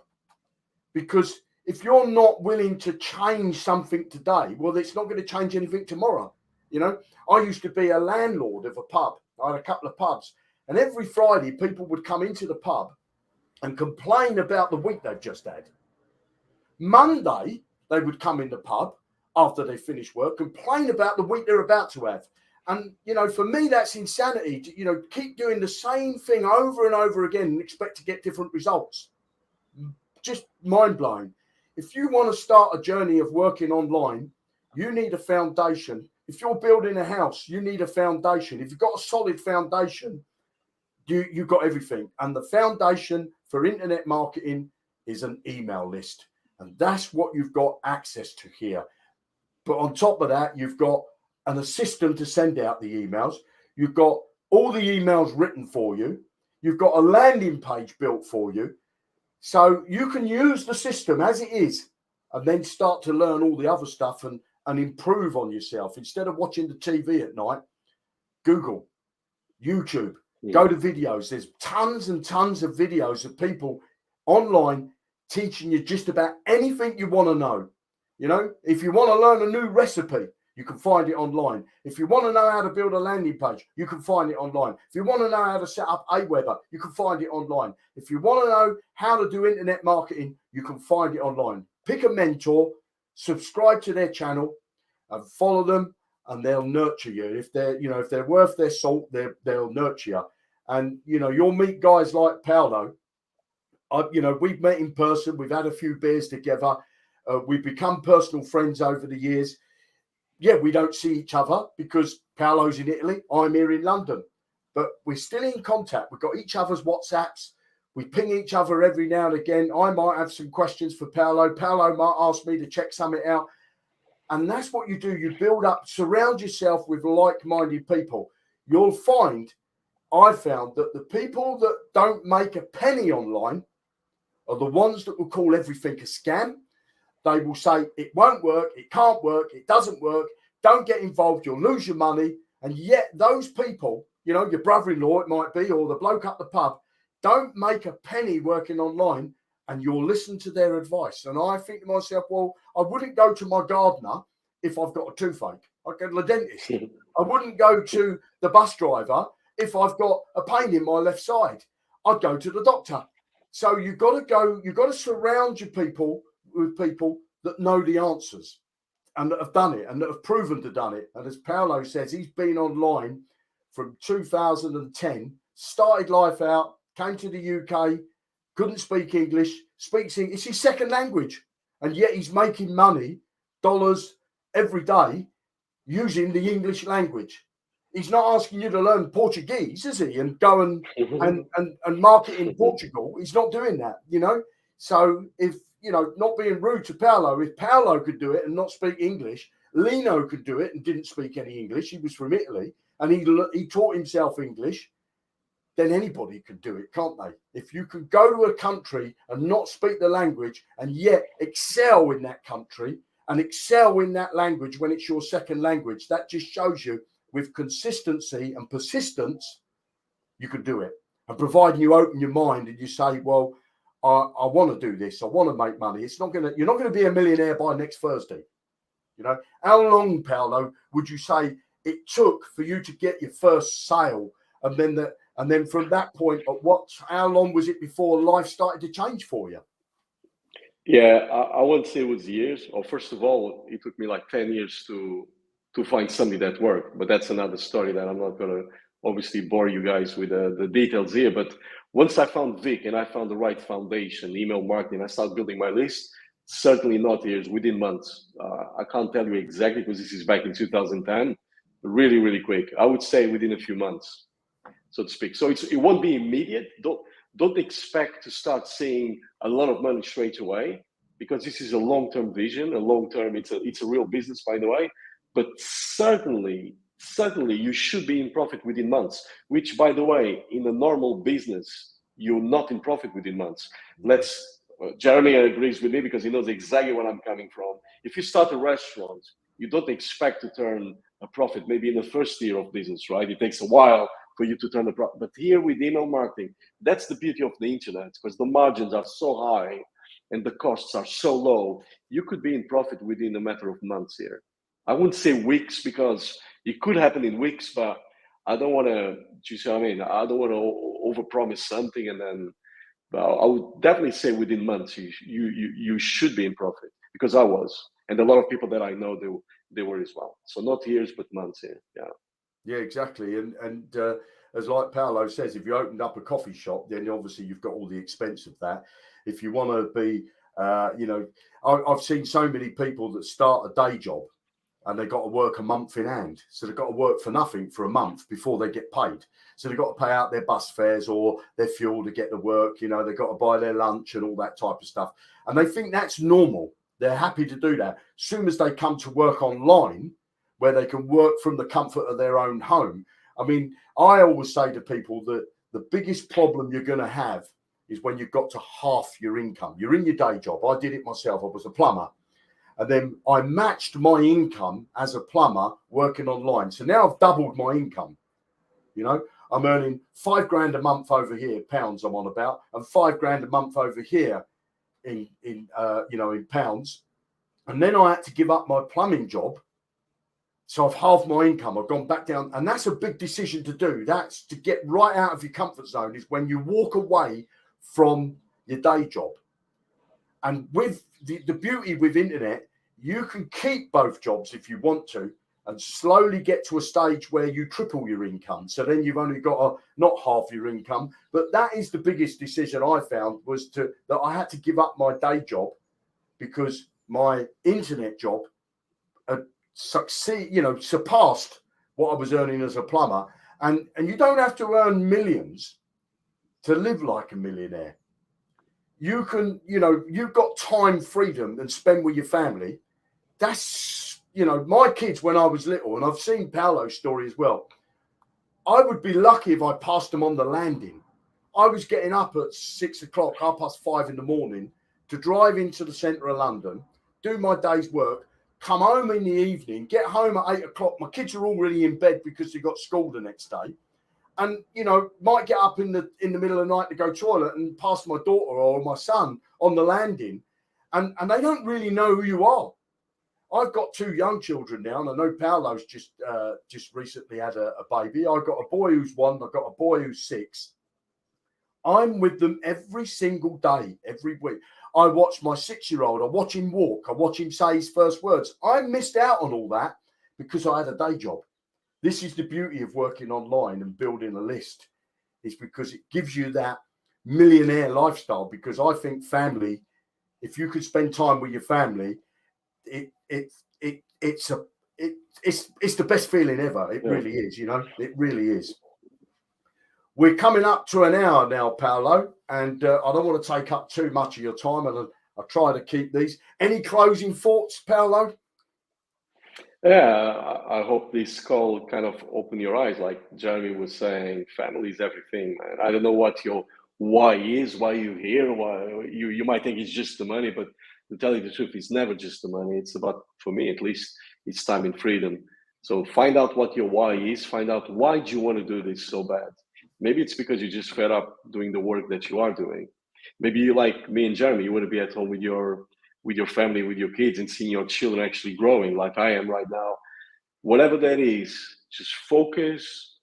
because if you're not willing to change something today, well, it's not going to change anything tomorrow. You know, I used to be a landlord of a pub. I had a couple of pubs, and every Friday people would come into the pub and complain about the week they've just had. Monday, they would come in the pub after they finished work, complain about the week they're about to have. And, you know, for me, that's insanity. To, you know, keep doing the same thing over and over again and expect to get different results. Just mind-blowing. If you want to start a journey of working online, you need a foundation. If you're building a house, you need a foundation. If you've got a solid foundation, you've got everything. And the foundation for internet marketing is an email list. And that's what you've got access to here. But on top of that, you've got an assistant to send out the emails. You've got all the emails written for you. You've got a landing page built for you. So you can use the system as it is and then start to learn all the other stuff and improve on yourself. Instead of watching the TV at night, Google, YouTube, go to videos. There's tons and tons of videos of people online teaching you just about anything you want to know. You know, if you want to learn a new recipe, you can find it online. If you want to know how to build a landing page, you can find it online. If you want to know how to set up Aweber, you can find it online. If you want to know how to do internet marketing, you can find it online. Pick a mentor, subscribe to their channel, and follow them, and they'll nurture you. If they're, you know, if they're worth their salt, they'll nurture you. And you know, you'll meet guys like Paolo. You know, we've met in person. We've had a few beers together. We've become personal friends over the years. Yeah, we don't see each other because Paolo's in Italy, I'm here in London, but we're still in contact. We've got each other's WhatsApps. We ping each other every now and again. I might have some questions for Paolo. Paolo might ask me to check something out. And that's what you do. You build up, surround yourself with like-minded people. You'll find, I've found that the people that don't make a penny online are the ones that will call everything a scam. They will say, it won't work, it can't work, it doesn't work, don't get involved, you'll lose your money. And yet those people, you know, your brother-in-law it might be, or the bloke up the pub, don't make a penny working online, and you'll listen to their advice. And I think to myself, well, I wouldn't go to my gardener if I've got a toothache. I'd go to the dentist. I wouldn't go to the bus driver if I've got a pain in my left side. I'd go to the doctor. So you've got to surround your people with people that know the answers and that have done it and that have proven to done it. And as Paolo says, he's been online from 2010, started life out, came to the UK, couldn't speak English, speaks English. It's his second language. And yet he's making money, dollars every day using the English language. He's not asking you to learn Portuguese, is he? And go and market in Portugal. He's not doing that, you know? So if, you know, not being rude to Paolo, if Paolo could do it and not speak English, Lino could do it and didn't speak any English. He was from Italy and he taught himself English. Then anybody can do it, can't they? If you can go to a country and not speak the language and yet excel in that country and excel in that language when it's your second language, that just shows you with consistency and persistence, you can do it. And providing you open your mind and you say, well, I want to do this. I want to make money. You're not going to be a millionaire by next Thursday. You know, how long, Paolo, would you say it took for you to get your first sale? And then from that point, how long was it before life started to change for you? Yeah, I wouldn't say it was years. Well, first of all, it took me like 10 years to find something that worked. But that's another story that I'm not going to obviously bore you guys with the details here. But once I found Vic and I found the right foundation, email marketing, I started building my list. Certainly not years, within months. I can't tell you exactly because this is back in 2010. Really, really quick. I would say within a few months, so to speak. So it won't be immediate. don't expect to start seeing a lot of money straight away, because this is a long-term vision, a long-term, it's a real business, by the way. But certainly you should be in profit within months, which, by the way, in a normal business, you're not in profit within months. Jeremy agrees with me because he knows exactly where I'm coming from. If you start a restaurant, you don't expect to turn a profit maybe in the first year of business, right? It takes a while for you to turn a profit. But here with email marketing, that's the beauty of the internet, because the margins are so high and the costs are so low, you could be in profit within a matter of months here. I wouldn't say weeks, because it could happen in weeks, but I don't want to, you see what I mean? I don't want to overpromise something, and then, well, I would definitely say within months you should be in profit, because I was, and a lot of people that I know, they were as well. So not years, but months here. Yeah, exactly. And as like Paolo says, if you opened up a coffee shop, then obviously you've got all the expense of that. If you want to be, I've seen so many people that start a day job and they've got to work a month in hand. So they've got to work for nothing for a month before they get paid. So they've got to pay out their bus fares or their fuel to get to work. They've got to buy their lunch and all that type of stuff. And they think that's normal. They're happy to do that. As soon as they come to work online, where they can work from the comfort of their own home. I mean, I always say to people that the biggest problem you're going to have is when you've got to half your income. You're in your day job. I did it myself. I was a plumber. And then I matched my income as a plumber working online. So now I've doubled my income. I'm earning £5,000 a month over here, pounds I'm on about, and £5,000 a month over here in pounds. And then I had to give up my plumbing job. So I've halved my income. I've gone back down. And that's a big decision to do. That's to get right out of your comfort zone, is when you walk away from your day job. And with the beauty with internet, you can keep both jobs if you want to, and slowly get to a stage where you triple your income. So then you've only got not half your income. But that is the biggest decision I found, was that I had to give up my day job, because my internet job had surpassed what I was earning as a plumber. And you don't have to earn millions to live like a millionaire. You can, you've got time freedom and spend with your family. That's, my kids, when I was little, and I've seen Paolo's story as well, I would be lucky if I passed them on the landing. I was getting up at 6 o'clock, 5:30 in the morning, to drive into the centre of London, do my day's work, come home in the evening, get home at 8 o'clock. My kids are already in bed because they got school the next day. And, might get up in the middle of the night to go toilet and pass my daughter or my son on the landing. And they don't really know who you are. I've got 2 young children now, and I know Paolo's just recently had a baby. I've got a boy who's 1. I've got a boy who's 6. I'm with them every single day, every week. I watch my 6-year-old. I watch him walk. I watch him say his first words. I missed out on all that because I had a day job. This is the beauty of working online and building a list, is because it gives you that millionaire lifestyle. Because I think family, if you could spend time with your family, it's the best feeling ever. It really is. It really is. We're coming up to an hour now, Paolo, and I don't want to take up too much of your time, and I'll try to keep these. Any closing thoughts, Paolo? Yeah, I hope this call kind of opened your eyes. Like Jeremy was saying, family is everything, man. I don't know what your why is, why you're here, why you might think it's just the money, but to tell you the truth, it's never just the money. It's about, for me at least, it's time and freedom. So find out what your why is. Find out why do you want to do this so bad. Maybe it's because you just fed up doing the work that you are doing. Maybe you, like me and Jeremy, you want to be at home with your family, with your kids, and seeing your children actually growing like I am right now. Whatever that is, just focus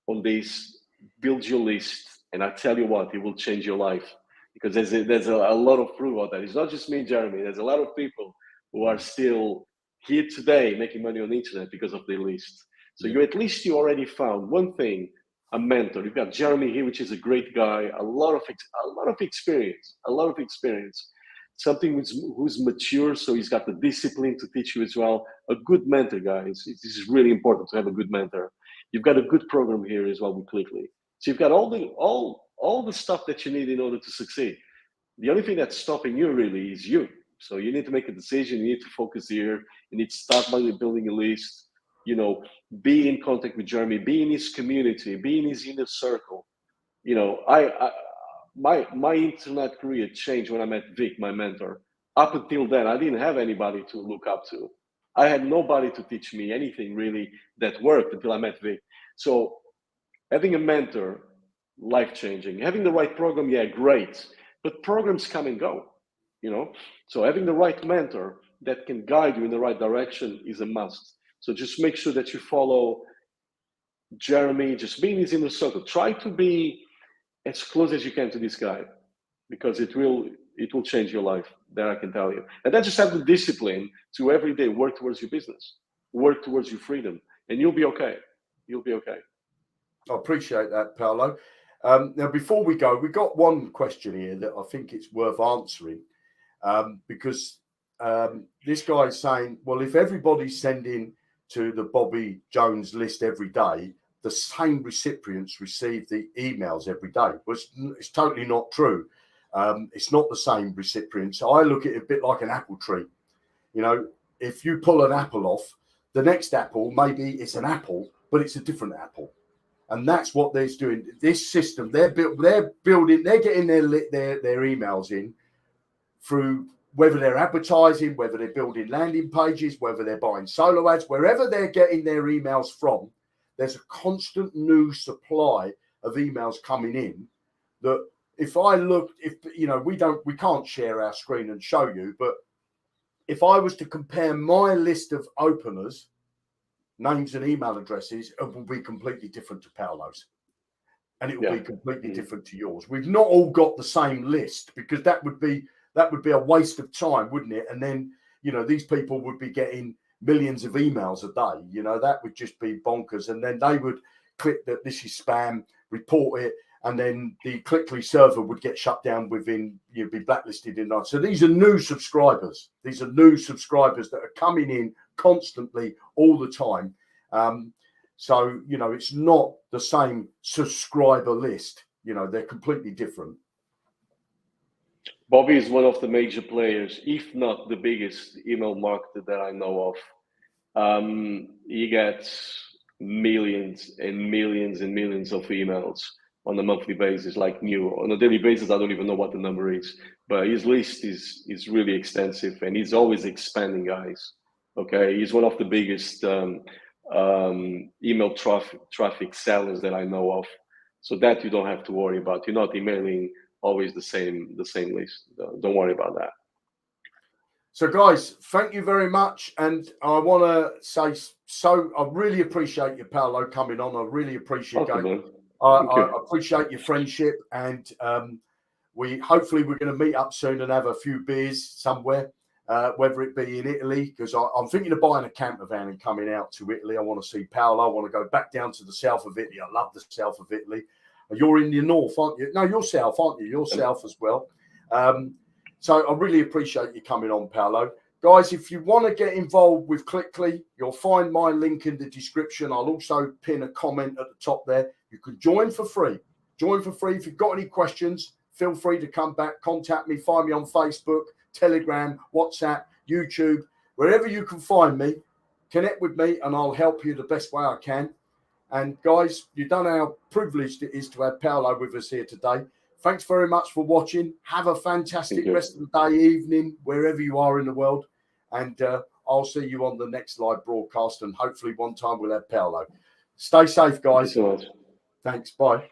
on this, build your list, and I tell you what, it will change your life, because there's a lot of proof out there. It's not just me and Jeremy. There's a lot of people who are still here today making money on the internet because of their list. So you already found one thing, a mentor. You've got Jeremy here, which is a great guy, a lot of experience, something who's mature, so he's got the discipline to teach you as well. A good mentor, guys. This is really important to have a good mentor. You've got a good program here as well with Clickly. So you've got all all the stuff that you need in order to succeed. The only thing that's stopping you really is you. So you need to make a decision. You need to focus here. You need to start by building a list. You know, be in contact with Jeremy. Be in his community. Be in his inner circle. You know, my internet career changed when I met Vic, my mentor. Up until then, I didn't have anybody to look up to. I had nobody to teach me anything really that worked until I met Vic. So having a mentor, life-changing. Having the right program, yeah, great. But programs come and go, you know? So having the right mentor that can guide you in the right direction is a must. So just make sure that you follow Jeremy, just be in his inner circle. Try to be as close as you can to this guy, because it will change your life. That I can tell you. And then just have the discipline to every day work towards your business, work towards your freedom, and you'll be okay. You'll be okay. I appreciate that, Paolo. Now, before we go, we got one question here that I think it's worth answering, because this guy is saying, well, if everybody's sending to the Bobby Jones list every day, the same recipients receive the emails every day. Well, it's totally not true. It's not the same recipients. I look at it a bit like an apple tree. You know, if you pull an apple off, the next apple, maybe it's an apple, but it's a different apple. And that's what they're doing. This system, they're getting their emails in through whether they're advertising, whether they're building landing pages, whether they're buying solo ads, wherever they're getting their emails from, there's a constant new supply of emails coming in. That if I look, if you know, we can't share our screen and show you, but if I was to compare my list of openers, names and email addresses, it will be completely different to Paolo's. And it will be completely different to yours. We've not all got the same list, because that would be a waste of time, wouldn't it? And then, you know, these people would be getting millions of emails a day. You know, that would just be bonkers. And then they would click that this is spam, report it, and then the Clickly server would get shut down within, you'd be blacklisted in night. So these are new subscribers. These are new subscribers that are coming in constantly all the time. So, you know, it's not the same subscriber list. You know, they're completely different. Bobby is one of the major players, if not the biggest email marketer that I know of. He gets millions and millions and millions of emails on a monthly basis, like new. On a daily basis, I don't even know what the number is, but his list is really extensive, and he's always expanding, guys. Okay, he's one of the biggest email traffic sellers that I know of. So that you don't have to worry about. You're not emailing always the same list. Don't worry about that. So, guys, thank you very much. And I want to say, I really appreciate you, Paolo, coming on. I really appreciate it. I appreciate your friendship, and hopefully we're going to meet up soon and have a few beers somewhere, whether it be in Italy, because I'm thinking of buying a camper van and coming out to Italy. I want to see Paolo. I want to go back down to the south of Italy. I love the south of Italy. You're in the north, aren't you? No, you're south, aren't you? You're south as well. So I really appreciate you coming on, Paolo. Guys, if you want to get involved with Clickly, you'll find my link in the description. I'll also pin a comment at the top there. You can join for free. Join for free. If you've got any questions, feel free to come back, contact me, find me on Facebook, Telegram, WhatsApp, YouTube, wherever you can find me. Connect with me and I'll help you the best way I can. And guys, you don't know how privileged it is to have Paolo with us here today. Thanks very much for watching. Have a fantastic rest of the day, evening, wherever you are in the world. And I'll see you on the next live broadcast. And hopefully one time we'll have Paolo. Stay safe, guys. Thank you so much. Thanks. Bye.